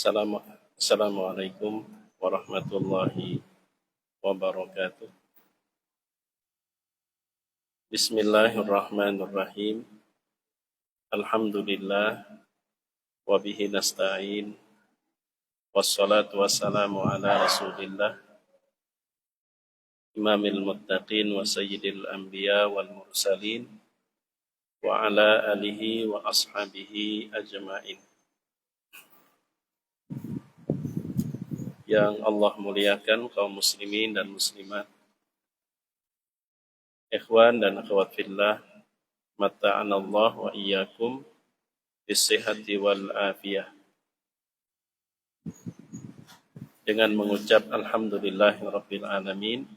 Assalamualaikum warahmatullahi wabarakatuh. Bismillahirrahmanirrahim. Alhamdulillah wa bihi nasta'in. Wassalatu wassalamu ala Rasulillah Imamil muttaqin wa sayyidil anbiya wal mursalin wa ala alihi wa ashabihi ajma'in. Yang Allah muliakan kaum muslimin dan muslimat, ikhwan dan akhwat fillah, mata'anallah wa iyyakum bisihhati wal afiyah. Dengan mengucap alhamdulillahirabbil alamin,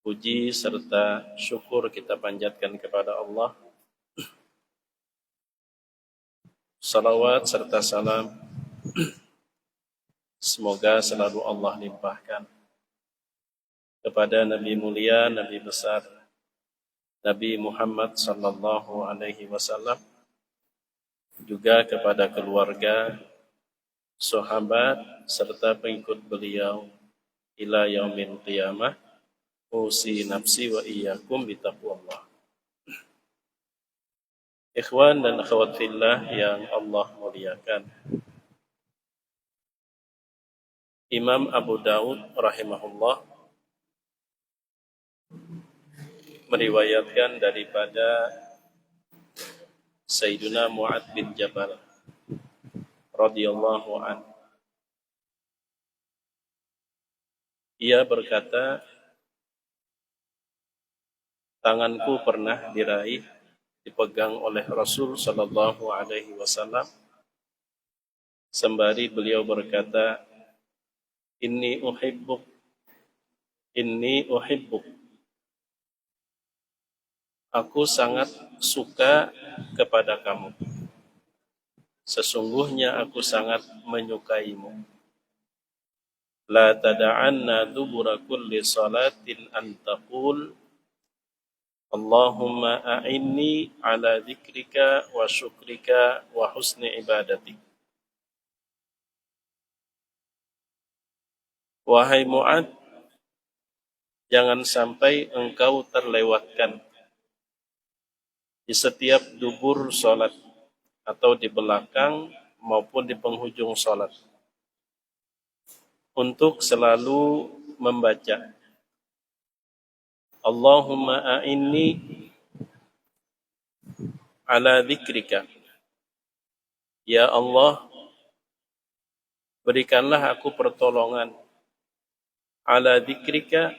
puji serta syukur kita panjatkan kepada Allah. Salawat serta salam semoga selalu Allah limpahkan kepada Nabi mulia, Nabi besar, Nabi Muhammad sallallahu alaihi wasallam, juga kepada keluarga, sahabat, serta pengikut beliau ila yaumil qiyamah. Usi nafsi wa iyyakum bitaqwallah. Ikhwan dan akhwat fillah yang Allah muliakan, Imam Abu Daud rahimahullah meriwayatkan daripada Sayyiduna Mu'adz bin Jabal radhiyallahu anhu. Ia berkata, tanganku pernah dipegang oleh Rasul sallallahu alaihi wasallam sembari beliau berkata, Inni uhibbuk, aku sangat suka kepada kamu. Sesungguhnya aku sangat menyukaimu. La tada'anna dubura kulli salatin an taqul Allahumma a'inni ala dzikrika wa syukrika wa husni ibadatik. Wahai Mu'adz, jangan sampai engkau terlewatkan di setiap dubur salat atau di belakang maupun di penghujung salat untuk selalu membaca Allahumma a'inni ala dzikrika. Ya Allah, berikanlah aku pertolongan ala dzikrika,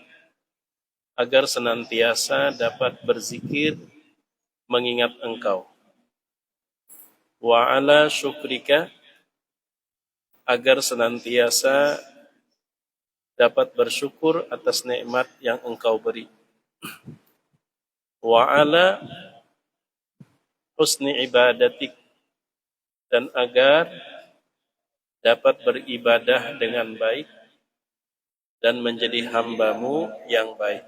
agar senantiasa dapat berzikir mengingat engkau. Wa ala syukrika, agar senantiasa dapat bersyukur atas nikmat yang engkau beri. Wa ala husni ibadatik, dan agar dapat beribadah dengan baik dan menjadi hamba-Mu yang baik.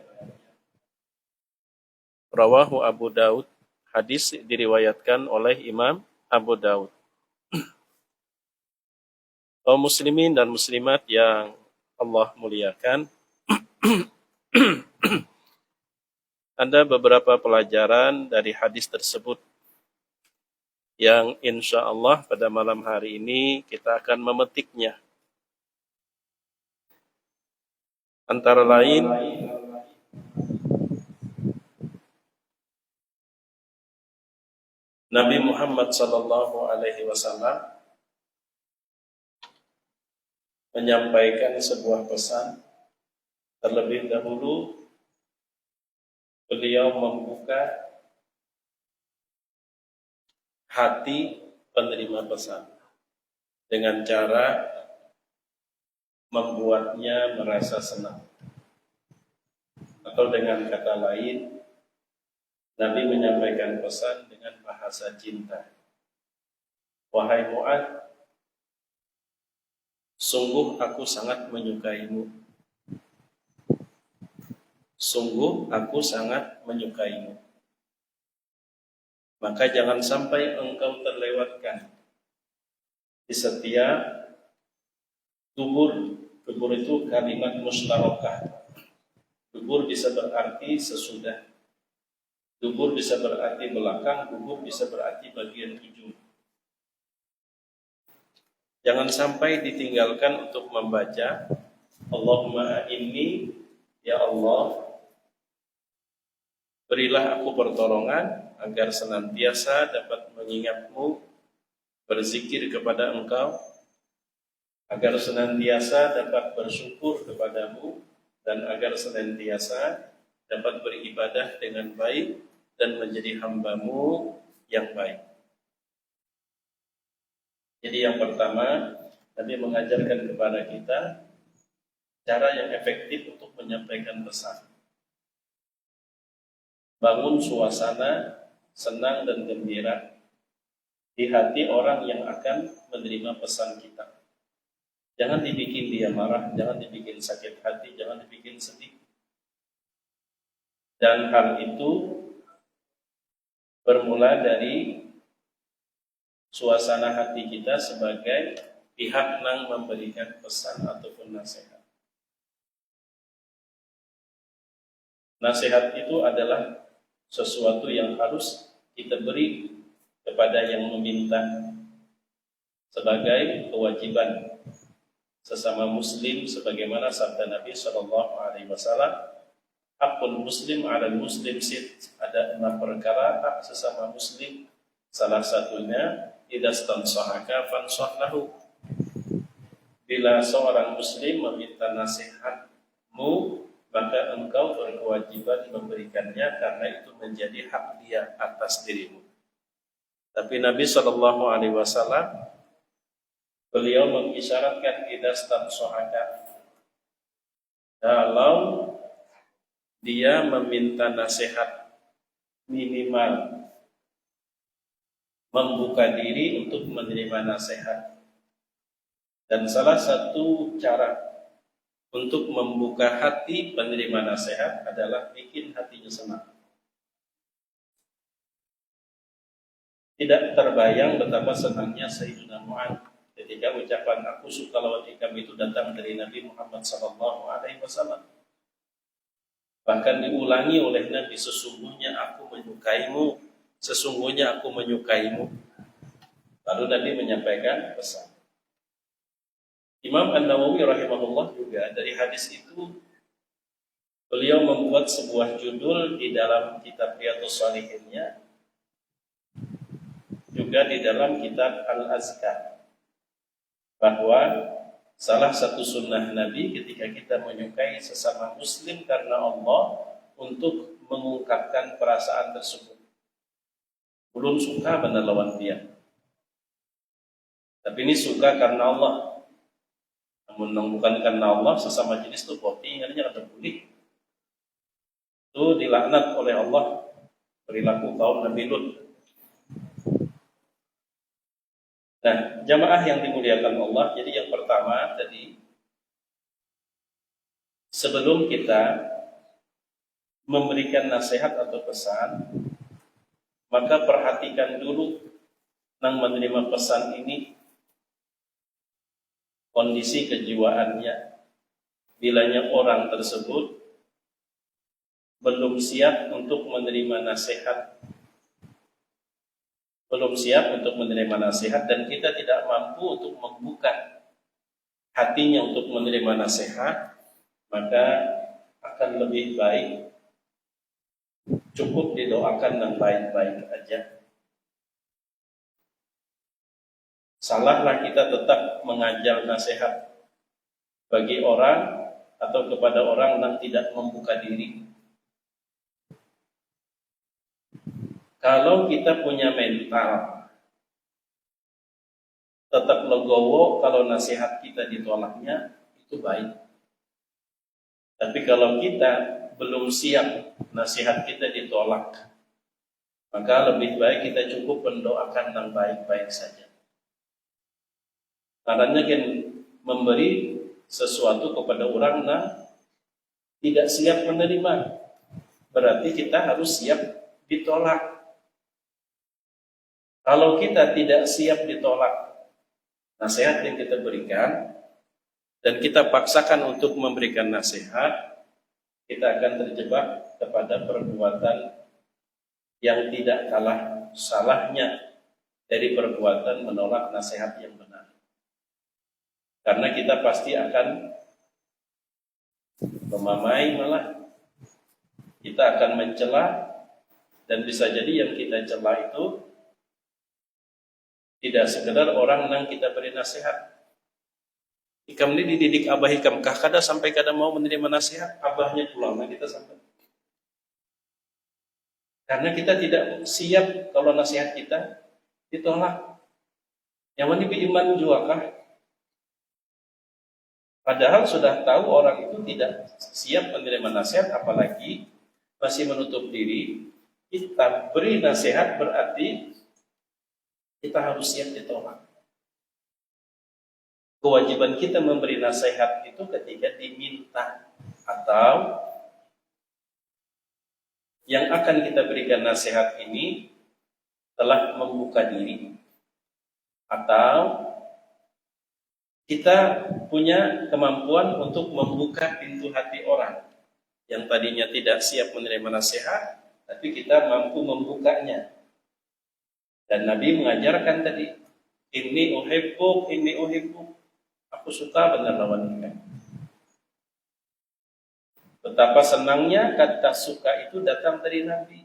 Rawahu Abu Daud. Hadis diriwayatkan oleh Imam Abu Daud. Kaum muslimin dan muslimat yang Allah muliakan, ada beberapa pelajaran dari hadis tersebut yang insya Allah pada malam hari ini kita akan memetiknya. Antara lain, Nabi Muhammad sallallahu alaihi wasallam menyampaikan sebuah pesan Terlebih dahulu beliau membuka hati penerima pesan dengan cara membuatnya merasa senang. Atau dengan kata lain, Nabi menyampaikan pesan dengan bahasa cinta. Wahai Mu'adz, sungguh aku sangat menyukaimu. Sungguh aku sangat menyukaimu. Maka jangan sampai engkau terlewatkan di setiap dubur. Dubur itu kalimat musyarakah. Dubur bisa berarti sesudah. Dubur bisa berarti belakang. Dubur bisa berarti bagian ujung. Jangan sampai ditinggalkan untuk membaca Allahumma inni, ya Allah, berilah aku pertolongan agar senantiasa dapat mengingat-Mu, berzikir kepada Engkau, agar senantiasa dapat bersyukur kepada-Mu, dan agar senantiasa dapat beribadah dengan baik dan menjadi hamba-Mu yang baik. Jadi yang pertama, Nabi mengajarkan kepada kita cara yang efektif untuk menyampaikan pesan. Bangun suasana senang dan gembira di hati orang yang akan menerima pesan kita. Jangan dibikin dia marah, jangan dibikin sakit hati, jangan dibikin sedih. Dan hal itu bermula dari suasana hati kita sebagai pihak yang memberikan pesan ataupun nasihat. Nasihat itu adalah sesuatu yang harus kita beri kepada yang meminta sebagai kewajiban sesama muslim, sebagaimana sabda Nabi SAW, hakul muslim ala muslim sit, ada 6 perkara hak sesama muslim, salah satunya idastansahaka fansahlahu, bila seorang muslim meminta nasihatmu, maka engkau berkewajiban memberikannya karena itu menjadi hak dia atas dirimu. Tapi Nabi SAW, beliau mengisyaratkan idastansahaka, kalau dia meminta nasihat, minimal membuka diri untuk menerima nasihat. Dan salah satu cara untuk membuka hati penerima nasihat adalah bikin hatinya senang. Tidak terbayang betapa senangnya Sayyidina Mu'adz ketika ucapan aku suka lawan ikam itu datang dari Nabi Muhammad SAW. Bahkan diulangi oleh Nabi, sesungguhnya aku menyukaimu, sesungguhnya aku menyukaimu. Lalu Nabi menyampaikan pesan. Imam An-Nawawi rahimahullah juga dari hadis itu beliau membuat sebuah judul di dalam kitab Riyadhus Shalihinnya, juga di dalam kitab Al-Azkar, bahwa salah satu sunnah Nabi ketika kita menyukai sesama muslim karena Allah, untuk mengungkapkan perasaan tersebut. Belum suka benar lawan dia, tapi ini suka karena Allah. Namun bukan karena Allah, sesama jenis itu kopi, ingatnya ada boleh. Itu dilaknat oleh Allah, perilaku kaum Nabi Lut. Nah, jamaah yang dimuliakan Allah, jadi yang pertama tadi, sebelum kita memberikan nasihat atau pesan, maka perhatikan dulu nang menerima pesan ini kondisi kejiwaannya. Bilanya orang tersebut belum siap untuk menerima nasihat, belum siap untuk menerima nasihat, dan kita tidak mampu untuk membuka hatinya untuk menerima nasihat, maka akan lebih baik cukup didoakan dan baik-baik aja. Salahlah kita tetap mengajar nasihat bagi orang atau kepada orang yang tidak membuka diri. Kalau kita punya mental tetap legowo kalau nasihat kita ditolaknya, itu baik. Tapi kalau kita belum siap nasihat kita ditolak, maka lebih baik kita cukup mendoakan yang baik-baik saja. Karena kan memberi sesuatu kepada orang yang tidak siap menerima, berarti kita harus siap ditolak. Kalau kita tidak siap ditolak nasihat yang kita berikan, dan kita paksakan untuk memberikan nasihat, kita akan terjebak kepada perbuatan yang tidak kalah salahnya dari perbuatan menolak nasihat yang benar. Karena kita pasti akan memamai, malah kita akan mencela, dan bisa jadi yang kita cela itu tidak sekedar orang yang kita beri nasihat. Ikam ini dididik abah ikam kah kada sampai kada mau menerima nasihat, abahnya pulang kita sampai. Karena kita tidak siap kalau nasihat kita ditolak. Yang mana iman juga kah? Padahal sudah tahu orang itu tidak siap menerima nasihat, apalagi masih menutup diri. Kita beri nasihat berarti kita harus siap ditolak. Kewajiban kita memberi nasihat itu ketika diminta, atau yang akan kita berikan nasihat ini telah membuka diri, atau kita punya kemampuan untuk membuka pintu hati orang yang tadinya tidak siap menerima nasihat, tapi kita mampu membukanya. Dan Nabi mengajarkan tadi, inni uhibbuk, aku suka benar lawan nikah. Betapa senangnya kata suka itu datang dari Nabi.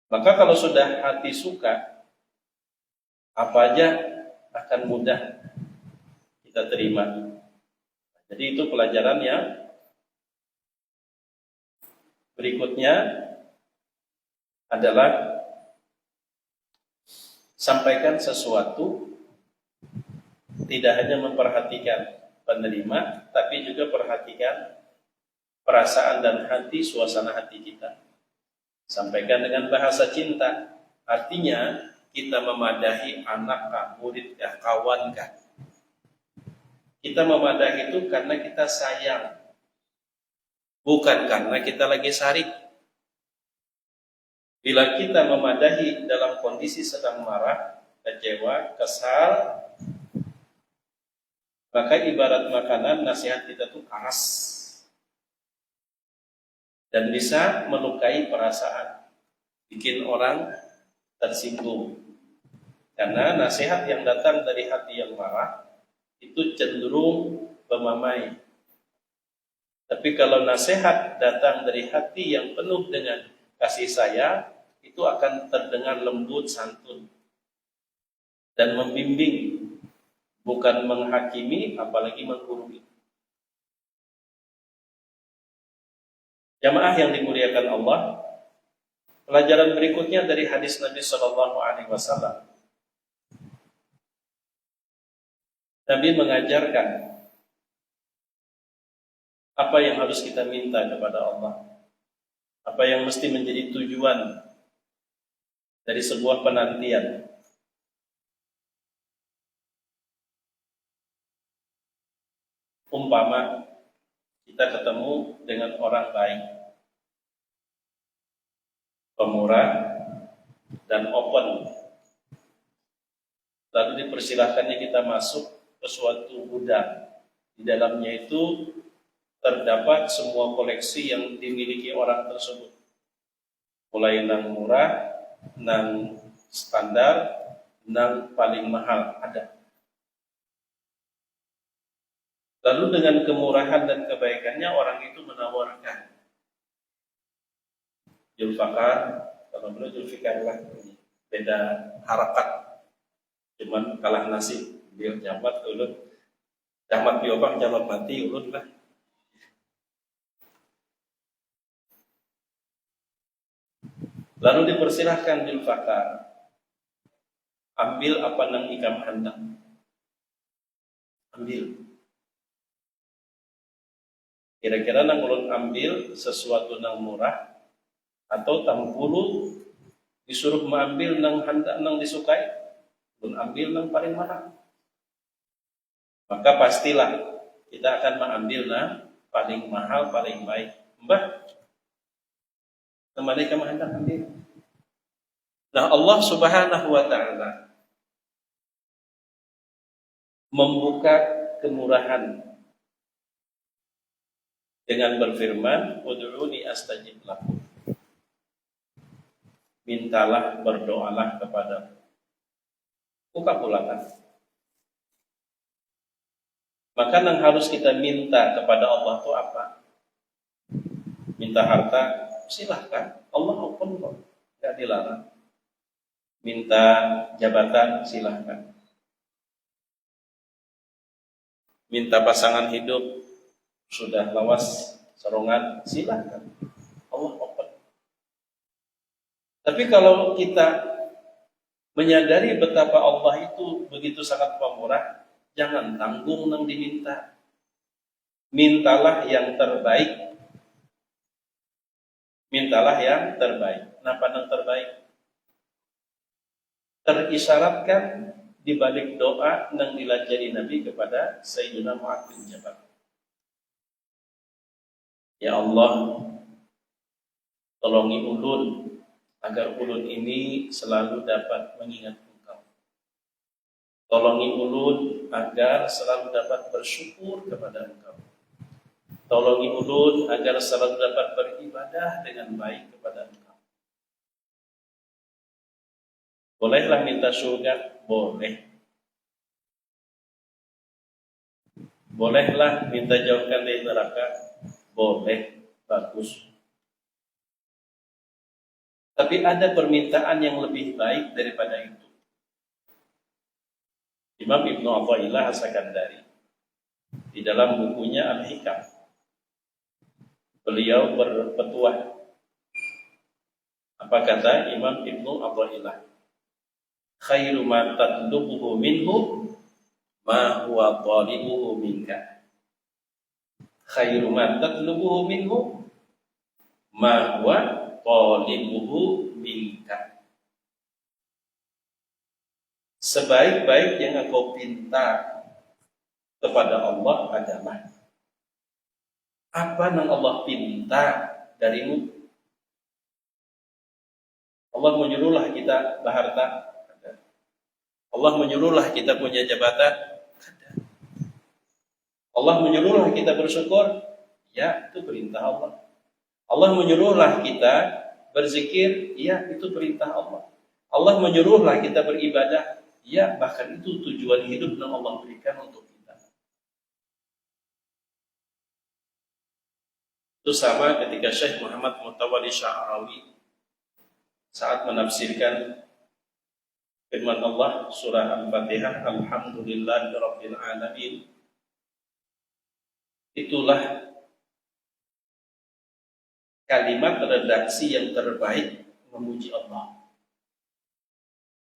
Maka kalau sudah hati suka, apa aja akan mudah kita terima. Jadi itu pelajaran yang berikutnya adalah sampaikan sesuatu tidak hanya memperhatikan penerima, tapi juga perhatikan perasaan dan hati, suasana hati kita. Sampaikan dengan bahasa cinta, artinya kita memadahi anak, murid, kawan. Kita memadahi itu karena kita sayang, bukan karena kita lagi sarik. Bila kita memadahi dalam kondisi sedang marah, kecewa, kesal, maka ibarat makanan nasihat kita itu keras dan bisa melukai perasaan, bikin orang tersinggung. Karena nasihat yang datang dari hati yang marah itu cenderung pemamai. Tapi kalau nasihat datang dari hati yang penuh dengan kasih sayang, itu akan terdengar lembut, santun, dan membimbing, bukan menghakimi, apalagi menggurui. Jamaah yang dimuliakan Allah, pelajaran berikutnya dari hadis Nabi SAW. Nabi mengajarkan apa yang harus kita minta kepada Allah, apa yang mesti menjadi tujuan dari sebuah penantian. Umpama kita ketemu dengan orang baik, pemurah, dan open, lalu dipersilahkannya kita masuk ke suatu gudang. Di dalamnya itu terdapat semua koleksi yang dimiliki orang tersebut, mulai nang murah, nang standar, nang paling mahal ada. Lalu dengan kemurahan dan kebaikannya orang itu menawarkan, Julfakar, kalau belum Julfikar lah, beda harakat, cuman kalah nasib, biar jabat ulut. Camat piobang, camat mati, ulun lah. Lalu dipersilahkan bil fakar, ambil apa nang ikam hendak. Ambil. Kira-kira nang ulun ambil sesuatu nang murah atau tampulu disuruh mengambil nang hendak nang disukai, ulun ambil nang paling mahal. Maka pastilah kita akan mengambil nang paling mahal, paling baik. Mbah, temani kamu hendak ambil. Nah, Allah Subhanahu wa taala membuka kemurahan dengan berfirman, "Ud'uni astajib lakum." Mintalah, berdoalah kepadaku. Buka pulakan. Maka yang harus kita minta kepada Allah itu apa? Minta harta, silahkan. Allah open kok, tidak dilarang. Minta jabatan, silahkan. Minta pasangan hidup, sudah lawas serongan, silahkan. Allah open. Tapi kalau kita menyadari betapa Allah itu begitu sangat pemurah, jangan tanggung nang diminta. Mintalah yang terbaik. Mintalah yang terbaik. Kenapa yang terbaik? Terisyaratkan di balik doa yang dilajari Nabi kepada Sayyidina Mu'adz bin Jabal. Ya Allah, tolongi ulun agar ulun ini selalu dapat mengingat Engkau. Tolongi ulun agar selalu dapat bersyukur kepada Engkau. Tolongi ulun agar selalu dapat beribadah dengan baik kepada Engkau. Bolehlah minta surga? Boleh. Bolehlah minta jauhkan dari neraka? Boleh. Bagus. Tapi ada permintaan yang lebih baik daripada itu. Imam Ibnu Athaillah As-Sakandari di dalam bukunya Al-Hikam, beliau berpetuah. Apa kata Imam Ibnu Athaillah? Khairu ma tatlubuhu minhu ma huwa talibuhu minka. Khairu ma tatlubuhu minhu ma huwa talibuhu minka. Sebaik-baik yang engkau pinta kepada Allah adalah apa yang Allah pinta darimu. Allah menyuruhlah kita berharta, Allah menyuruhlah kita punya jabatan, Allah menyuruhlah kita bersyukur, ya itu perintah Allah. Allah menyuruhlah kita berzikir, ya itu perintah Allah. Allah menyuruhlah kita beribadah, ya bahkan itu tujuan hidup yang Allah berikan untuk kita. Itu sama ketika Syekh Muhammad Mutawalli Sya'rawi saat menafsirkan firman Allah surah Al-Fatihah, Alhamdulillahirabbil alamin. Itulah kalimat redaksi yang terbaik memuji Allah.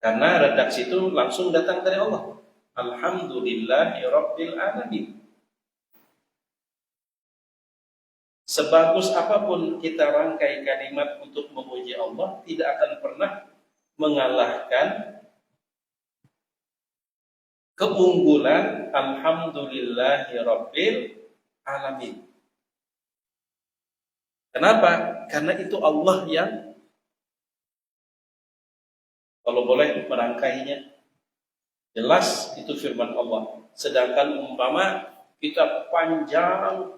Karena redaksi itu langsung datang dari Allah. Alhamdulillahirabbil alamin. Sebagus apapun kita rangkai kalimat untuk memuji Allah, tidak akan pernah mengalahkan keunggulan Alhamdulillahirabbil alamin. Kenapa? Karena itu Allah yang, kalau boleh merangkainya, jelas itu firman Allah. Sedangkan umpama kita panjang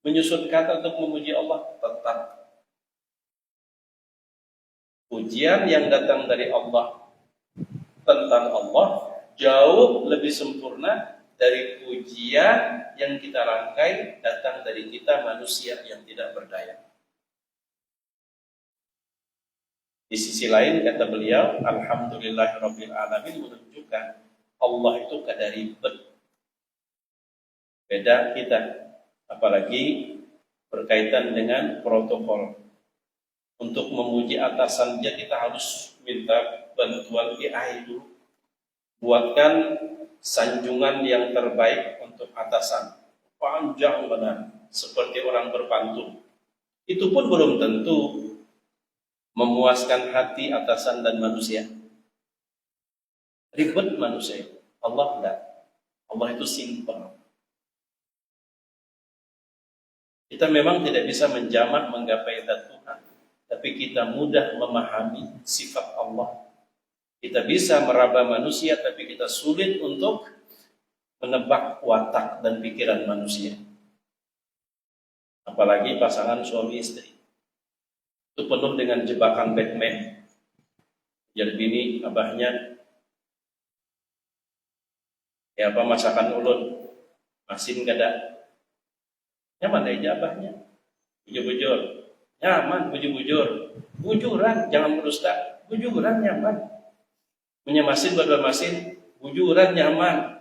menyusun kata untuk memuji Allah, tetap pujian yang datang dari Allah tentang Allah jauh lebih sempurna dari pujian yang kita rangkai datang dari kita manusia yang tidak berdaya. Di sisi lain kata beliau, Alhamdulillahirabbil alamin menunjukkan Allah itu kada ribet. Beda kita, apalagi berkaitan dengan protokol. Untuk memuji atasan saja kita harus minta bantuan AI dulu. Buatkan sanjungan yang terbaik untuk atasan. Panjang benar, seperti orang berpantun. Itu pun belum tentu memuaskan hati atasan dan manusia. Ribet manusia. Allah enggak. Allah itu simpel. Kita memang tidak bisa menjamak menggapai zat Tuhan, tapi kita mudah memahami sifat Allah. Kita bisa meraba manusia, tapi kita sulit untuk menebak watak dan pikiran manusia. Apalagi pasangan suami istri. Itu penuh dengan jebakan Batman. Jadi bini abahnya, ya apa masakan ulun, masin kada. Nyaman aja abahnya. Bujur-bujur. Nyaman, bujur-bujur. Bujuran, jangan berdusta. Bujuran nyaman. Punya masin, berdua masin. Bujuran nyaman.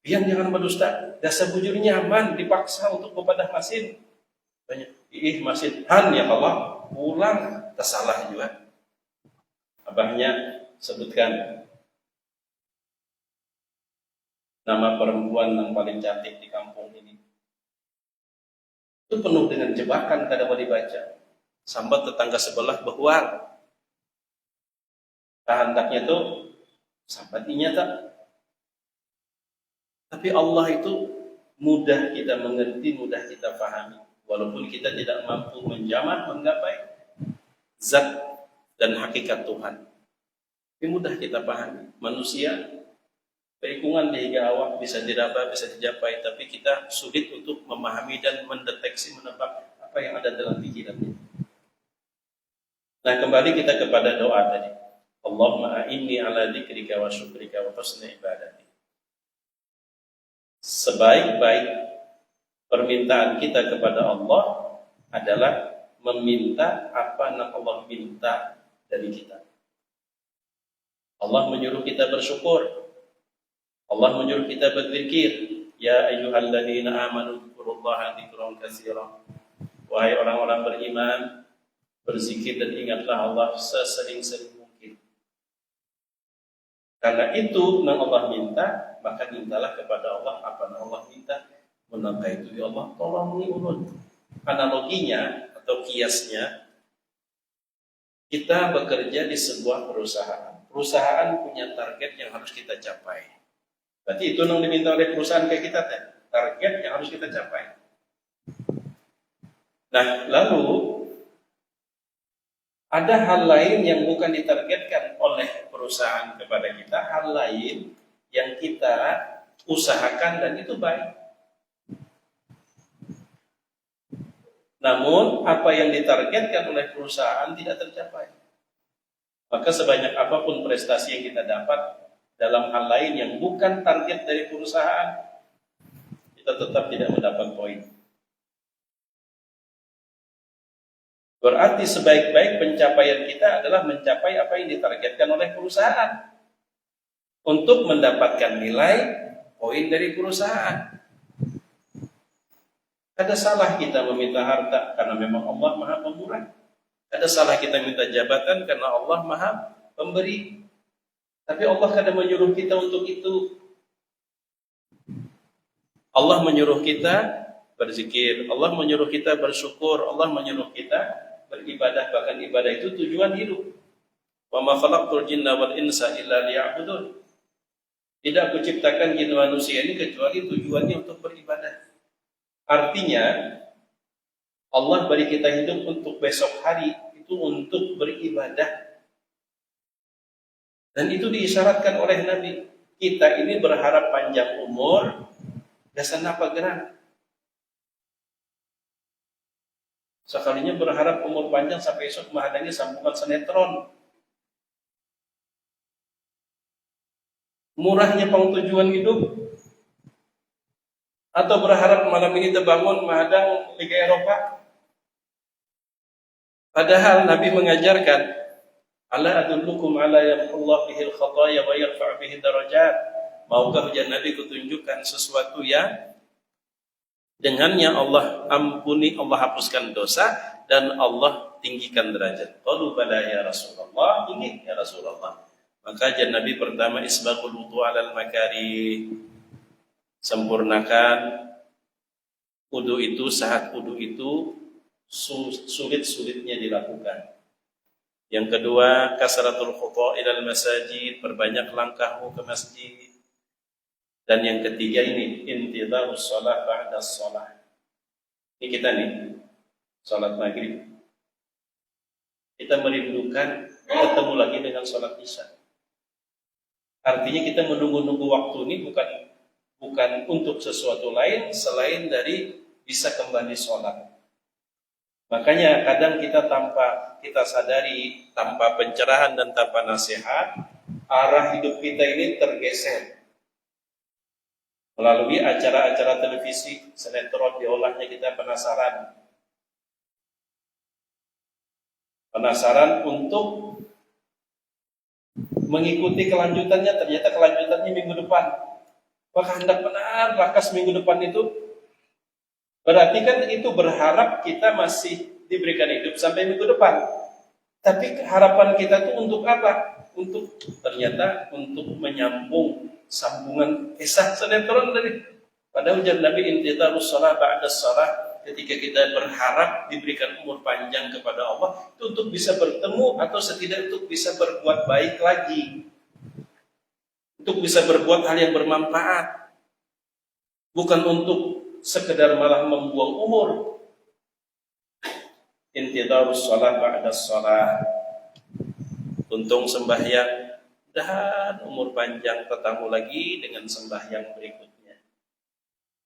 Yang jangan berdusta. Dasar bujur nyaman, dipaksa untuk kepada masin. Banyak. Masin. Han ya Allah. Pulang. Tersalah juga. Abahnya sebutkan nama perempuan yang paling cantik di kampung ini. Itu penuh dengan jebakan kada mau dibaca. Sambat tetangga sebelah behuang. Hendaknya tuh sambat inyata. Tapi Allah itu mudah kita mengerti, mudah kita pahami. Walaupun kita tidak mampu menjamak menggapai zat dan hakikat Tuhan. Tapi mudah kita pahami. Manusia keikungan hingga awak bisa diraba, bisa dicapai, tapi kita sulit untuk memahami dan mendeteksi, menebak apa yang ada dalam pikirannya. Nah, kembali kita kepada doa tadi. Allahumma a'inni ala dzikrika wa syukrika wa husni ibadati. Sebaik-baik permintaan kita kepada Allah adalah meminta apa yang Allah minta dari kita. Allah menyuruh kita bersyukur. Allah menyuruh kita berzikir. Ya ayyuhalladzina amanu dzkurullaha dzikran katsiran. Wahai orang-orang beriman, berzikir dan ingatlah Allah sesering-sering mungkin. Karena itu yang Allah minta, maka mintalah kepada Allah apa yang Allah minta. Maka itu ya Allah tolongi ulun. Analoginya atau kiasnya, kita bekerja di sebuah perusahaan. Perusahaan punya target yang harus kita capai. Berarti itu yang diminta oleh perusahaan kayak kita, target yang harus kita capai. Nah, lalu ada hal lain yang bukan ditargetkan oleh perusahaan kepada kita, hal lain yang kita usahakan dan itu baik. Namun, apa yang ditargetkan oleh perusahaan tidak tercapai. Maka sebanyak apapun prestasi yang kita dapat dalam hal lain yang bukan target dari perusahaan, kita tetap tidak mendapat poin. Berarti sebaik-baik pencapaian kita adalah mencapai apa yang ditargetkan oleh perusahaan untuk mendapatkan nilai poin dari perusahaan. Ada salah kita meminta harta karena memang Allah Maha Pemurah. Ada salah kita minta jabatan karena Allah Maha Pemberi. Tapi Allah kadang menyuruh kita untuk itu. Allah menyuruh kita berzikir, Allah menyuruh kita bersyukur, Allah menyuruh kita beribadah, bahkan ibadah itu tujuan hidup. Wa ma khalaqtul jinna wal insa illa liya'budun. Tidak aku ciptakan jin manusia ini kecuali tujuannya untuk beribadah. Artinya Allah beri kita hidup untuk besok hari itu untuk beribadah. Dan itu diisyaratkan oleh Nabi. Kita ini berharap panjang umur, dasar apa geran. Sekalinya berharap umur panjang sampai esok menghadiri sambungan sinetron. Murahnya pengtujuan hidup. Atau berharap malam ini terbangun menghadang Liga Eropa. Padahal Nabi mengajarkan, ala adullukum ala yamhullahu bihil khataya wa yarfa' bihi darajat. Maukah ujian Nabi kutunjukkan sesuatu yang Dengannya Allah ampuni, Allah hapuskan dosa, dan Allah tinggikan derajat. Qalu bala ya Rasulullah, ingin ya Rasulullah. Maka ajaran Nabi pertama, isbaqul wudu alal makari, sempurnakan wudu itu, saat wudu itu sulit-sulitnya dilakukan. Yang kedua, kasratul khuta' ilal masajid, perbanyak langkahmu ke masjid. Dan yang ketiga ini, intidharus shalah ba'da shalah. Ini kita nih, salat maghrib. Kita merindukan ketemu lagi dengan salat isya. Artinya kita menunggu-nunggu waktu ini bukan untuk sesuatu lain selain dari bisa kembali sholat. Makanya kadang tanpa kita sadari, tanpa pencerahan dan tanpa nasihat, arah hidup kita ini tergeser. Melalui acara-acara televisi, sinetron diolahnya, kita penasaran. Penasaran untuk mengikuti kelanjutannya, ternyata kelanjutannya minggu depan. Maka hendak benar rakas minggu depan itu. Berarti kan itu berharap kita masih diberikan hidup sampai minggu depan. Tapi harapan kita itu untuk apa? Ternyata untuk menyambung sambungan kisah sinetron tadi. Pada ujar Nabi, intidharus shalah ba'da shalah, ketika kita berharap diberikan umur panjang kepada Allah, itu untuk bisa bertemu atau setidaknya untuk bisa berbuat baik lagi. Untuk bisa berbuat hal yang bermanfaat. Bukan untuk sekedar malah membuang umur. Intidharus shalah ba'da shalah. Untung sembahyang dan umur panjang ketemu lagi dengan sembahyang berikutnya.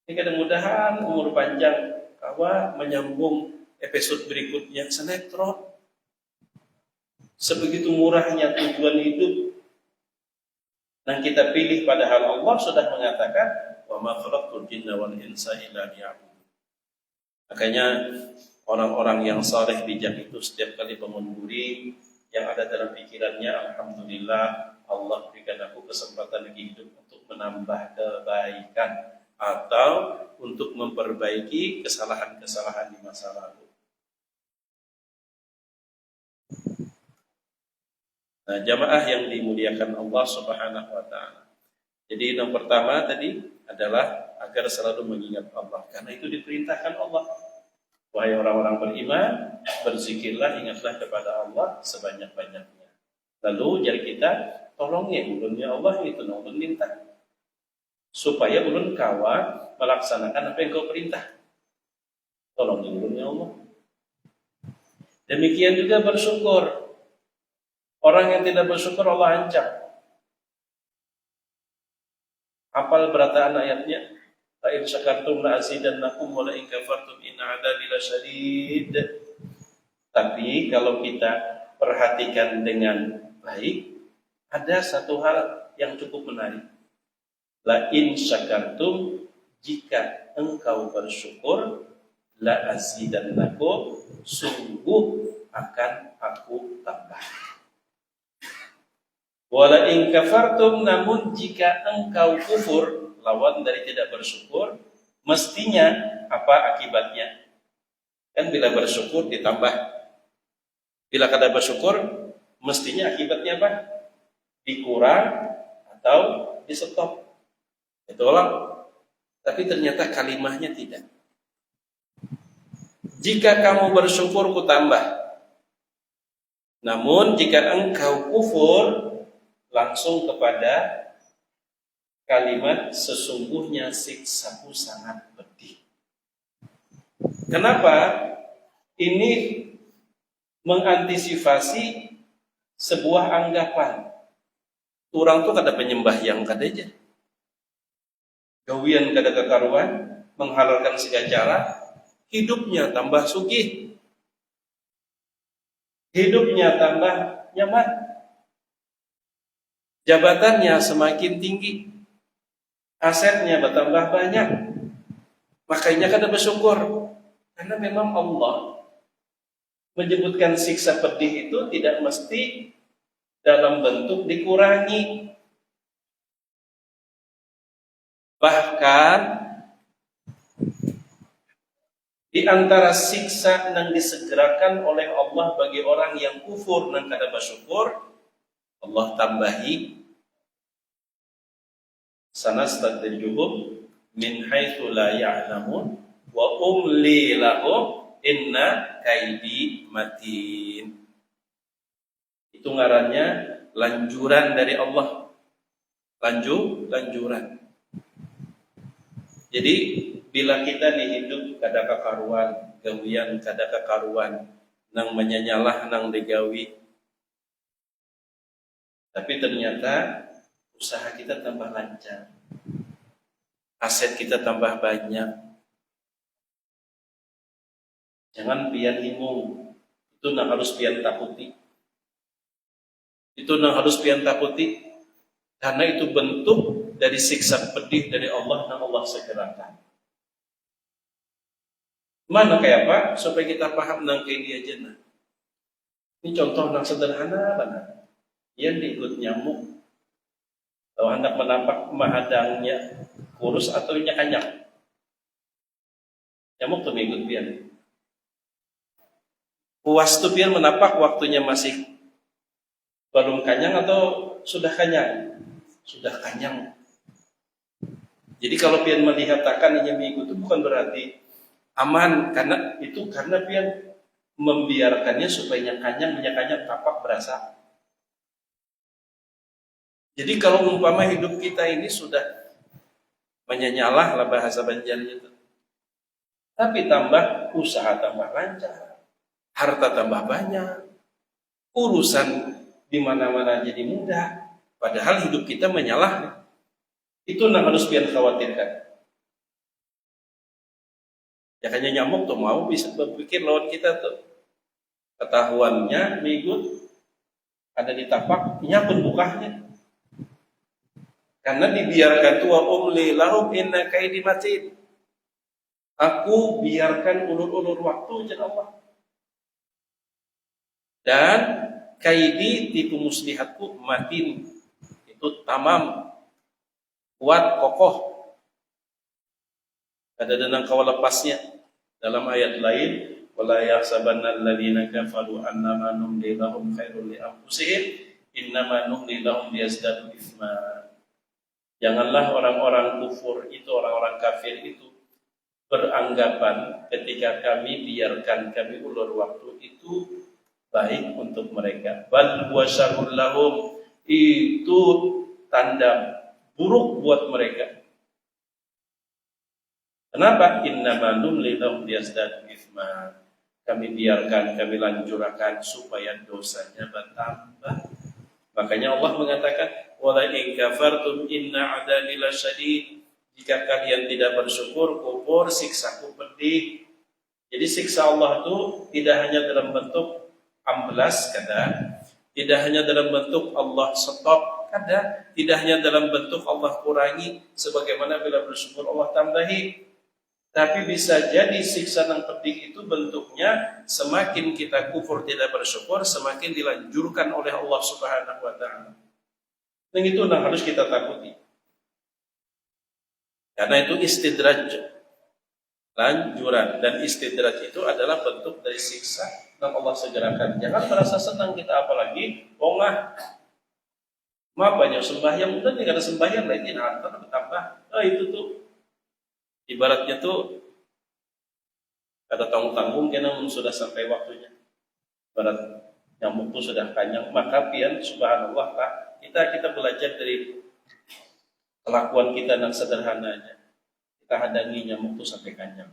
Ini mudah-mudahan umur panjang menyambung episode berikutnya sinetron. Sebegitu murahnya tujuan hidup. Dan kita pilih, padahal Allah sudah mengatakan wa ma khalaqtul jinna wal insa illa liya'budun. Makanya orang-orang yang saleh bijak itu setiap kali bangun buri, yang ada dalam pikirannya, alhamdulillah Allah berikan aku kesempatan lagi hidup untuk menambah kebaikan atau untuk memperbaiki kesalahan-kesalahan di masa lalu. Nah, jamaah yang dimuliakan Allah Subhanahu wa taala. Jadi yang pertama tadi adalah agar selalu mengingat Allah, karena itu diperintahkan Allah. Wahai orang-orang beriman, berzikirlah, ingatlah kepada Allah sebanyak-banyaknya. Lalu jari kita, tolongnya ulunnya Allah itu, ulun minta. Supaya ulun kawa melaksanakan apa yang kau perintah. Tolongnya ulunnya Allah. Demikian juga bersyukur. Orang yang tidak bersyukur Allah ancam. Hafal berataan ayatnya. La in syakartum la azidannakum wa la in kafartum inna 'adzabi lasyadid. Tapi kalau kita perhatikan dengan baik, ada satu hal yang cukup menarik. La in syakartum, jika engkau bersyukur, la azidannakum, sungguh akan aku tambah. Wa la in kafartum, namun jika engkau kufur, lawan dari tidak bersyukur, mestinya apa akibatnya? Kan bila bersyukur ditambah. Bila kada bersyukur, mestinya akibatnya apa? Dikurang atau di stop. Ditolak. Tapi ternyata kalimahnya tidak. Jika kamu bersyukur, ku tambah. Namun jika engkau kufur, langsung kepada kalimat sesungguhnya siksaku sangat pedih. Kenapa? Ini mengantisipasi sebuah anggapan. Orang tuh kada penyembah yang kada aja. Gawian kada kekaruan, menghalalkan segala cara, hidupnya tambah sugih. Hidupnya tambah nyaman. Jabatannya semakin tinggi. Asetnya bertambah banyak. Makanya kada bersyukur. Karena memang Allah menyebutkan siksa pedih itu tidak mesti dalam bentuk dikurangi. Bahkan Di antara siksa yang disegerakan oleh Allah bagi orang yang kufur dan kada bersyukur, Allah tambahi sanastadrijuhum min haitsu la ya'lamun wa umli lahum inna kaidi matin. Itu ngarannya lanjuran dari Allah. Lanjuran. Jadi bila kita dihidup kada kakaruan, gawian kada kakaruan, nang menyanyalah nang digawi, tapi ternyata usaha kita tambah lancar, aset kita tambah banyak. Jangan pian himung, itu nang harus pian takuti. Itu nang harus pian takuti, karena itu bentuk dari siksa pedih dari Allah yang Allah segerakan. Mana kayak apa? Supaya kita paham nang kayak dia aja. Ini contoh nang sederhana benar. Yang diikut nyamuk. Kalau hendak menampak mahadangnya kurus atau nyak-nyak. Nyamuk tuh mengikut pian. Puas tuh pian menapak waktunya masih belum kanyang atau sudah kanyang? Sudah kanyang. Jadi kalau pian melihat akan yang mengikut itu bukan berarti aman, karena pian membiarkannya supaya nyakanya tapak berasa. Jadi kalau umpama hidup kita ini sudah menyanyalah lah bahasa Banjarnya itu, tapi tambah usaha tambah lancar, harta tambah banyak, urusan di mana-mana jadi mudah, padahal hidup kita menyalah. Itu yang harus pian khawatirkan. Ya kayaknya nyamuk tuh mau bisa berpikir lawan kita tuh. Ketahuannya minggu ada di tapak, nyapun bukahnya. Karena dibiarkan tua umli lahum inna kaidi matin. Aku biarkan ulur-ulur waktu jangan Allah. Dan kaidi tipu muslihatku matin. Itu tamam, kuat, kokoh. Ada denang kawal lepasnya dalam ayat lain, wala yahsabanna alladziina kafaru annama numli lahum khairul li anfusihim innama numli lahum liyazdadu itsma. Janganlah orang-orang kufur itu, orang-orang kafir itu beranggapan ketika kami biarkan kami ulur waktu itu baik untuk mereka. Bal huwa syarrul lahum, itu tanda buruk buat mereka. Kenapa? Innama numli lahum liyazdadu itsma. Kami biarkan, kami lanjurkan supaya dosanya bertambah. Makanya Allah mengatakan, wala in kafartum inna adabi lasyadid. Jika kalian tidak bersyukur, kufur, siksaku pedih. Jadi siksa Allah itu tidak hanya dalam bentuk amblas kada, tidak hanya dalam bentuk Allah stop kada, tidak hanya dalam bentuk Allah kurangi, sebagaimana bila bersyukur Allah tambahi. Tapi bisa jadi siksa yang pedih itu bentuknya semakin kita kufur tidak bersyukur, semakin dilanjurkan oleh Allah Subhanahu wa taala. Dan itu yang harus kita takuti. Karena itu istidraj, lanjuran, dan istidraj itu adalah bentuk dari siksa yang Allah segerakan. Jangan merasa senang kita, apalagi pongah. Maaf banyak sembahyang, udah tidak ada sembahyang lagi, nanti bertambah. Itu tuh ibaratnya tuh kata tanggung-tanggung karena sudah sampai waktunya. Ibarat nyamuk tuh sudah kanyang, maka pian subhanallah Pak, kita belajar dari kelakuan kita yang sederhananya. Kita hadangi nyamuk tuh sampai kanyang.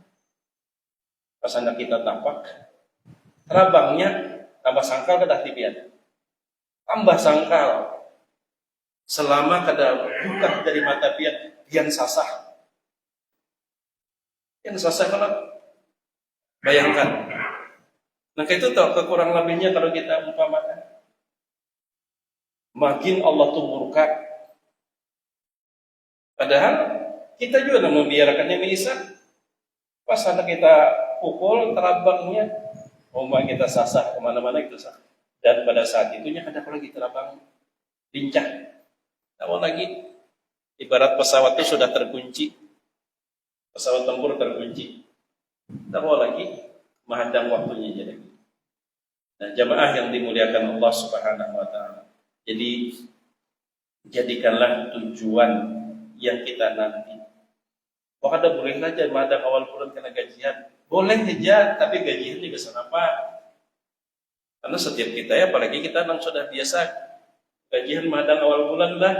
Pas anak kita tapak, terabangnya tambah sangkal kedah tipian. Tambah sangkal. Selama kada buka dari mata pian sasah. Yang sasah kalau bayangkan. Nah itu tahu kekurang lebihnya kalau kita umpamakan. Makin Allah tuh murka. Padahal kita juga membiarkannya bisa. Pas anak kita pukul terabangnya, kita sasah kemana-mana itu sah. Dan pada saat itunya kadang lagi terabang lincah. Tahu lagi, ibarat pesawat itu sudah terkunci. Pesawat tempur terkunci. Tak mau lagi menghadang waktunya jadi. Nah, jamaah yang dimuliakan Allah Subhanahu wa taala. Jadi jadikanlah tujuan yang kita nanti. Ada boleh saja menghadang awal bulan kena gajian. Boleh saja, tapi gajian juga apa? Karena setiap kita ya, apalagi kita memang sudah biasa gajian menghadang awal bulan lah.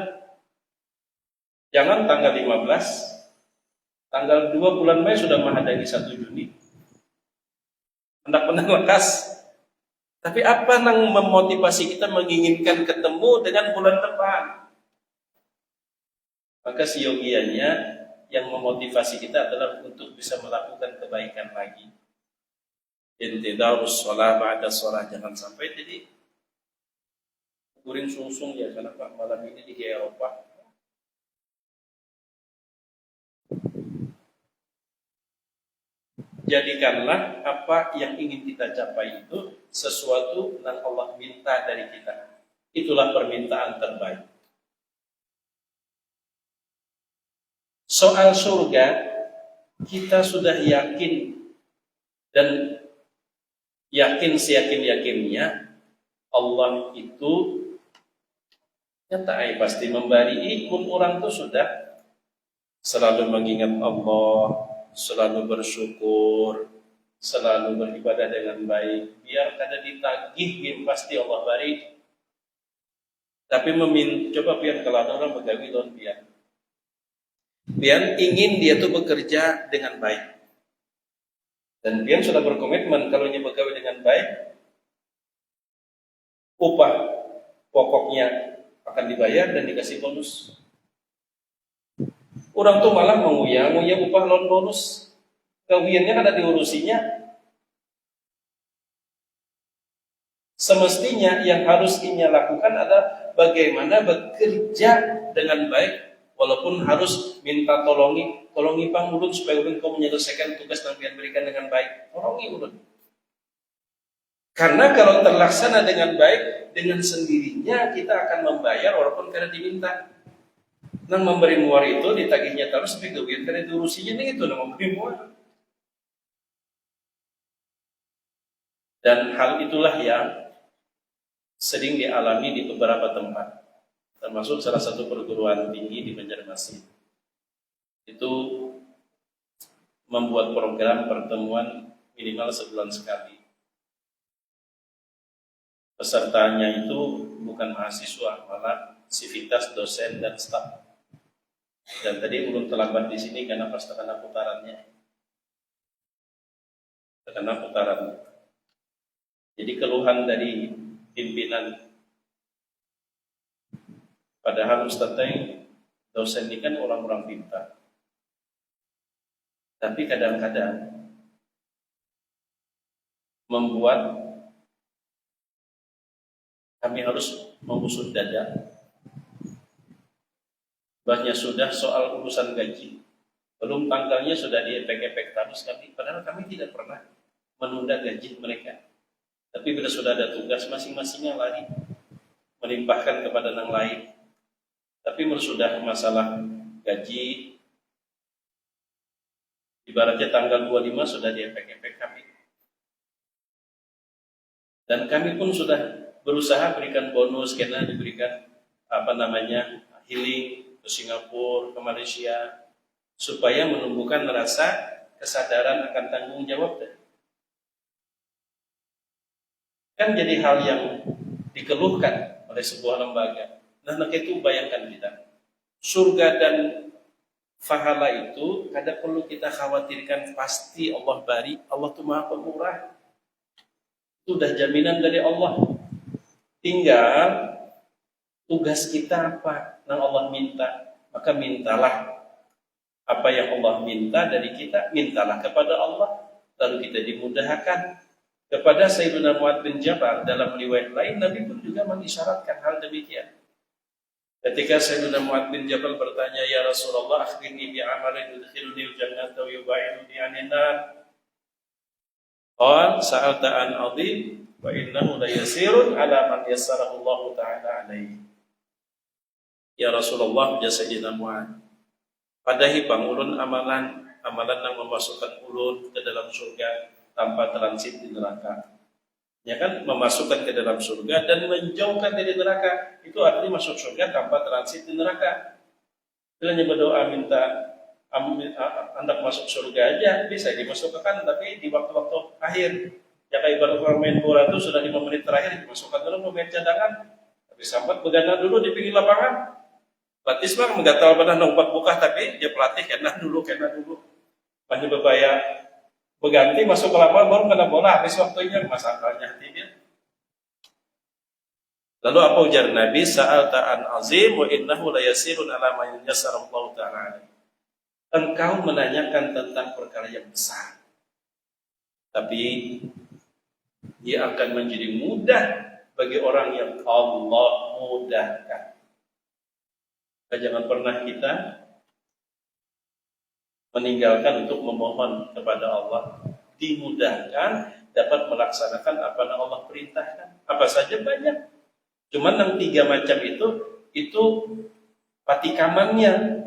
Jangan tanggal 15, tanggal 2 bulan Mei sudah menghadagi 1 Juni. Hendak lekas. Tapi apa yang memotivasi kita menginginkan ketemu dengan bulan depan? Maka siogianya yang memotivasi kita adalah untuk bisa melakukan kebaikan lagi. Intidarus sholah ba'da sholah, jangan sampai jadi guring sungsung ya, karena Pak malam ini di Eropa. Jadikanlah apa yang ingin kita capai itu sesuatu yang Allah minta dari kita. Itulah permintaan terbaik. Soal surga, kita sudah yakin dan yakin seyakin-yakinnya Allah itu nyata pasti memberi orang itu sudah selalu mengingat Allah, selalu bersyukur, selalu beribadah dengan baik. Biar kada ditagih, pasti Allah beri. Tapi coba biar kalau ada orang begawi don Pian ingin dia tuh bekerja dengan baik. Dan Pian sudah berkomitmen kalau dia bekerja dengan baik, upah pokoknya akan dibayar dan dikasih bonus. Orang tuh malah menguya upah non bonus. Kewiannya kada diurusinya. Semestinya yang harus ia lakukan adalah bagaimana bekerja dengan baik. Walaupun harus minta tolongi Bang Ulun supaya Ulun kau menyelesaikan tugas yang Pian berikan dengan baik. Tolongi Ulun. Karena kalau terlaksana dengan baik, dengan sendirinya kita akan membayar walaupun kada diminta. Nang memberi muar itu ditagihnya terus tapi kemudian kada diurusinya itu nang memberi muar. Dan hal itulah yang sering dialami di beberapa tempat. Termasuk salah satu perguruan tinggi di Banjarmasin. Itu membuat program pertemuan minimal sebulan sekali. Pesertanya itu bukan mahasiswa, malah sivitas, dosen, dan staf. Dan tadi belum terlambat di sini karena pas terkena putarannya. Terkena putaran. Jadi keluhan dari pimpinan, padahal Ustaz dosen ini kan orang-orang pintar. Tapi kadang-kadang membuat kami harus mengusut dada. Banyak sudah soal urusan gaji. Belum tanggalnya sudah diepek-epek terus kami. Padahal kami tidak pernah menunda gaji mereka. Tapi bila sudah ada tugas masing-masingnya lari. Melimpahkan kepada yang lain. Tapi sudah masalah gaji, ibaratnya tanggal 25 sudah diepek-epek kami. Dan kami pun sudah berusaha berikan bonus karena diberikan healing ke Singapura, ke Malaysia, supaya menumbuhkan rasa kesadaran akan tanggung jawab. Kan jadi hal yang dikeluhkan oleh sebuah lembaga. Nah, itu bayangkan kita. Surga dan pahala itu kadang perlu kita khawatirkan, pasti Allah beri. Allah itu Maha Pemurah. Itu sudah jaminan dari Allah. Tinggal tugas kita apa yang Allah minta. Maka mintalah apa yang Allah minta dari kita, mintalah kepada Allah. Lalu kita dimudahkan. Kepada Sayyidina Mu'adz bin Jabal dalam riwayat lain, Nabi pun juga mengisyaratkan hal demikian. Ketika Sayyidina Mu'adz bin Jabal bertanya, "Ya Rasulullah, akhbirni bi'amalin yudkhiluni al-jannata wa yub'iduni 'anil nar." Qala sa'alta an 'azim wa innahu la yasirun 'ala man yassarahu Allah ta'ala 'alaihi. Ya Rasulullah, ya Sayyidina Mu'adz, padahi pangulun amalan amalan yang memasukkan ulun ke dalam surga tanpa transit di neraka. Ya kan, memasukkan ke dalam surga dan menjauhkan dari neraka. Itu artinya masuk surga tanpa transit di neraka. Bila berdoa minta hendak masuk surga aja bisa dimasukkan, tapi di waktu-waktu akhir. Ya kayak ibarat orang main bola itu sudah 5 menit terakhir dimasukkan dulu pemain cadangan. Tapi sampai begadang dulu di pinggir lapangan. Batis mah menggatal pada nompat buka, tapi dia pelatih kena dulu. Masih berbahaya berganti masuk ke lapangan baru kena bola habis waktunya, masalahnya hati dia. Lalu apa ujar Nabi? Sa'alta an azim wa innahu la yasirun ala ma yassarallahu ta'ala. Engkau menanyakan tentang perkara yang besar, tapi dia akan menjadi mudah bagi orang yang Allah mudahkan. Jangan pernah kita meninggalkan untuk memohon kepada Allah, dimudahkan dapat melaksanakan apa yang Allah perintahkan. Apa saja banyak. Cuman yang 3 macam itu patikamannya.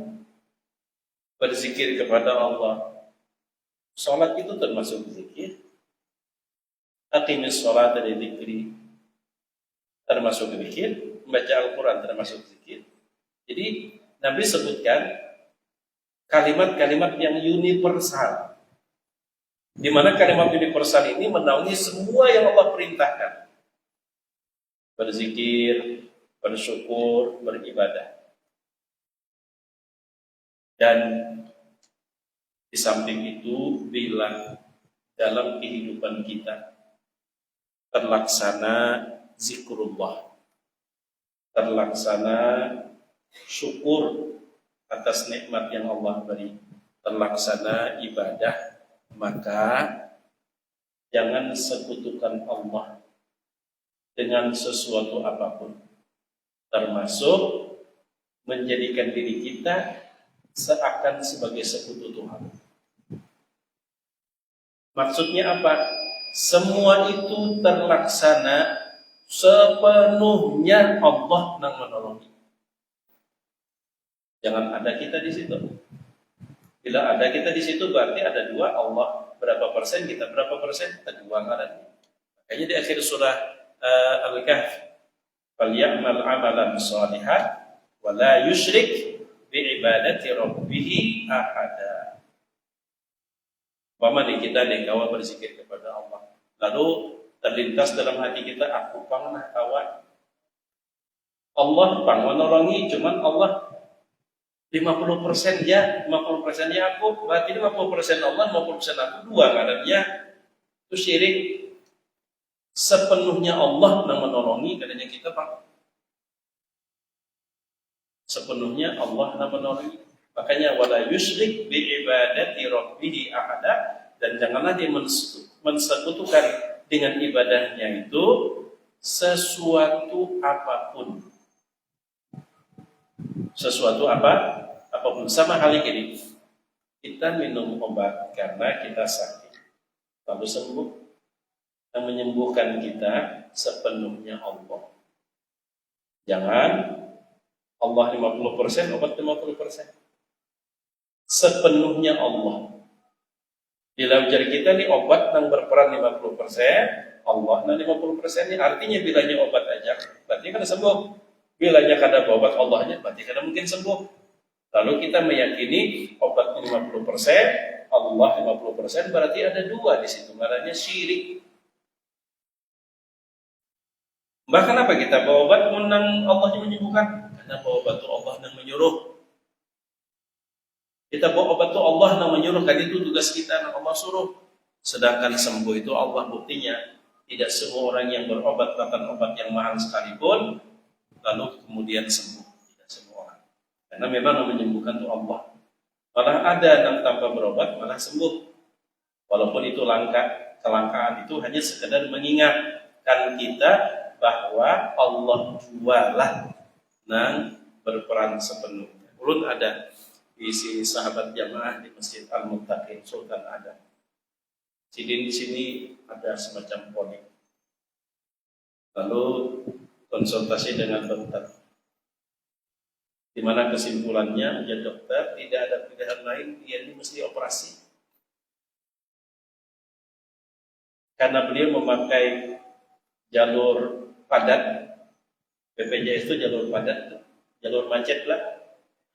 Berzikir kepada Allah. Salat itu termasuk zikir. Aqimis shalat dari zikri termasuk zikir. Membaca Al-Quran termasuk zikir. Jadi Nabi sebutkan kalimat-kalimat yang universal, di mana kalimat universal ini menaungi semua yang Allah perintahkan. Berzikir, bersyukur, beribadah. Dan di samping itu, bila dalam kehidupan kita terlaksana zikrullah, terlaksana syukur atas nikmat yang Allah beri, terlaksana ibadah, maka jangan sekutukan Allah dengan sesuatu apapun, termasuk menjadikan diri kita seakan sebagai sekutu Tuhan. Maksudnya apa? Semua itu terlaksana sepenuhnya Allah yang menolongi. Jangan ada kita di situ. Bila ada kita di situ berarti ada 2, Allah berapa persen, kita berapa persen, kita 2 ngarannya. Makanya di akhir surah Al-Kahf, "Falyamal 'amalan shalihan wa la yusyrik bi'ibadati rabbih ahada." Paman kita kawan berzikir kepada Allah. Lalu terlintas dalam hati kita, aku pernah kawan. Allah menolongi, cuman Allah 50% ya, 50% ya aku, berarti 50% Allah, 50% aku, 2 ngarannya. Itu syirik. Sepenuhnya Allah yang menolongi, katanya kita Pak. Sepenuhnya Allah yang menolongi. Makanya wala yusyrik bi ibadati rabbih ahada, dan janganlah dia mensekutukan dengan ibadahnya itu sesuatu apapun. Sesuatu apapun. Sama halnya gini, kita minum obat karena kita sakit, lalu sembuh. Yang menyembuhkan kita sepenuhnya Allah. Jangan Allah 50%, obat 50%. Sepenuhnya Allah. Di dalam jari kita ini obat yang berperan 50%, Allah yang 50%. Ini artinya bilanya obat aja, berarti kan sembuh. Bilanya kada obat Allahnya, berarti kada mungkin sembuh. Lalu kita meyakini obat 50%, Allah 50%, berarti ada 2 di situ. Maknanya syirik. Bahkan apa kita bawa obat menang Allah yang menyembuhkan? Karena bawa obat itu Allah yang menyuruh. Kita bawa obat itu Allah yang menyuruh, kan itu tugas kita yang Allah suruh. Sedangkan sembuh itu Allah buktinya. Tidak semua orang yang berobat bahkan obat yang mahal sekalipun lalu kemudian sembuh. Tidak semua orang. Karena memang yang menyembuhkan itu Allah. Malah ada yang tanpa berobat malah sembuh. Walaupun itu langka, kelangkaan itu hanya sekedar mengingatkan kita bahwa Allah jualah yang berperan sepenuhnya. Ulun ada di sini sahabat jamaah di Masjid Al-Muttaqin Sultan Adam. Di sini ada semacam polik. Lalu konsultasi dengan dokter. Di mana kesimpulannya menjadi dokter tidak ada pilihan lain, dia ini mesti operasi. Karena beliau memakai jalur padat, BPJS itu jalur padat, jalur macet lah.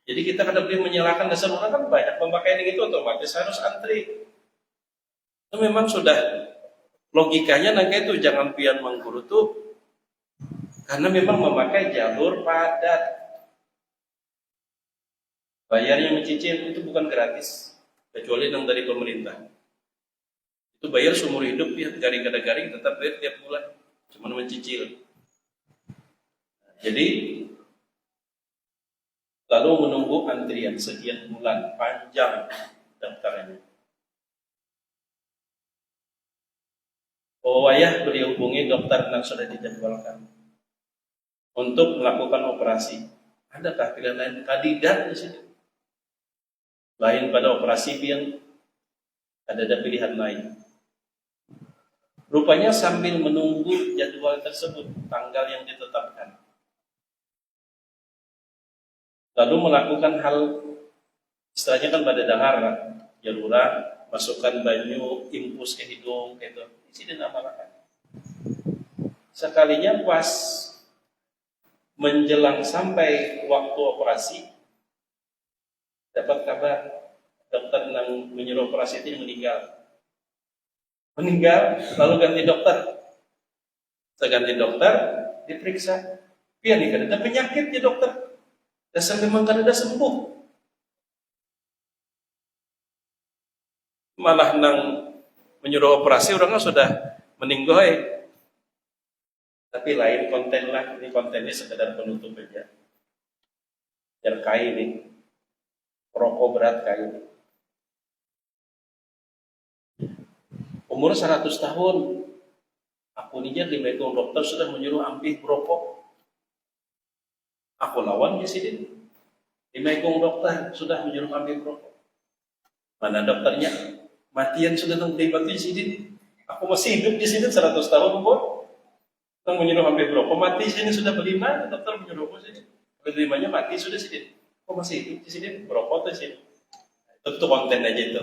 Jadi kita kadang beliau menyalahkan dasar orang kan banyak memakai ini itu otomatis harus antri. Itu memang sudah logikanya nangka itu jangan pian mengguru tuh karena memang memakai jalur padat. Bayarnya mencicil itu bukan gratis, kecuali yang dari pemerintah. Itu bayar seumur hidup ya, garing-garing tetap bayar tiap bulan, cuma mencicil. Jadi lalu menunggu antrian sekian bulan, panjang daftarnya. Wayah beliau hubungi dokter yang sudah dijadwalkan untuk melakukan operasi. Adakah pilihan lain? Tidak di sini. Lain pada operasi yang ada pilihan lain. Rupanya sambil menunggu jadwal tersebut, tanggal yang ditetapkan, lalu melakukan hal istilahnya kan pada dahar, jaluran, masukkan banyu, impus ke hidung, gitu. Isi dan amalkan. Sekalinya pas menjelang sampai waktu operasi, dapat kabar dokter yang menyuruh operasi itu meninggal, lalu ganti dokter. Seganti dokter, diperiksa. Pian nih, ada penyakit ya dokter. Dasar memang kan udah sembuh. Malah nang menyuruh operasi orangnya sudah meninggal. Tapi lain konten lah, ini kontennya sekedar penutup aja. Biar kain nih. Rokok berat kayu. Umur 100 tahun. Aku nih di megang dokter sudah menyuruh ampih merokok. Aku lawan di sini. Di megang dokter sudah menyuruh ampih merokok. Mana dokternya? Matian sudah terlibat di sini. Aku masih hidup di sini 100 tahun umur. Yang menyuruh ampih merokok mati di sini sudah bagaimana? Dokter menyuruh aku sini. Berimanya mati sudah sini. Kok masih hidup di sini, merokok di sini. Itu konten aja itu,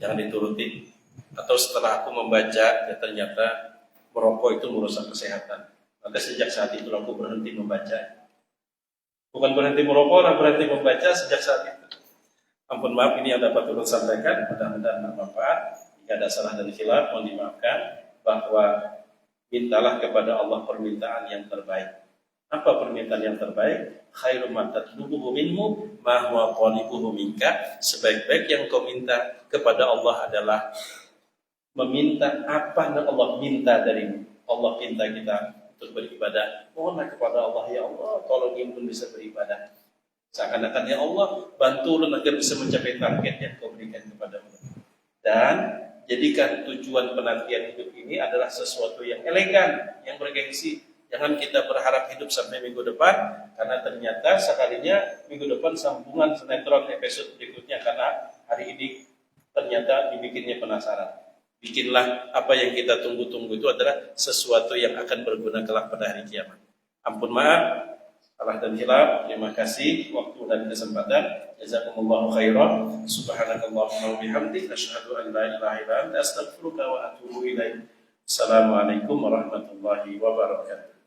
jangan dituruti. Atau setelah aku membaca, ya ternyata merokok itu merusak kesehatan. Maka sejak saat itu aku berhenti membaca. Bukan berhenti merokok, lah berhenti membaca sejak saat itu. Ampun maaf, ini yang dapat turut sampaikan. Mudah-mudahan bermanfaat. Jika ada salah dan khilaf, mohon dimaafkan. Bahwa mintalah kepada Allah permintaan yang terbaik. Apa permintaan yang terbaik? Khairu ma tatlubuhu minhu ma huwa qalibuhu minka. Sebaik-baik yang kau minta kepada Allah adalah meminta apa yang Allah minta darimu. Allah minta kita untuk beribadah. Mohonlah kepada Allah, ya Allah, tolong pun bisa beribadah. Seakan-akan ya Allah, bantu agar bisa mencapai target yang kau berikan kepadamu. Dan jadikan tujuan penantian hidup ini adalah sesuatu yang elegan, yang bergengsi. Jangan kita berharap hidup sampai minggu depan, karena ternyata sekalinya minggu depan sambungan sinetron episode berikutnya, karena hari ini ternyata dibikinnya penasaran. Bikinlah apa yang kita tunggu-tunggu itu adalah sesuatu yang akan berguna kelak pada hari kiamat. Ampun maaf, salah dan hilaf. Terima kasih waktu dan kesempatan. Jazakumullahu khairan. Subhanakallahumma wa bihamdik, asyhadu an la ilaha illa anta, astaghfiruka wa atubu ilaik. Assalamualaikum warahmatullahi wabarakatuh.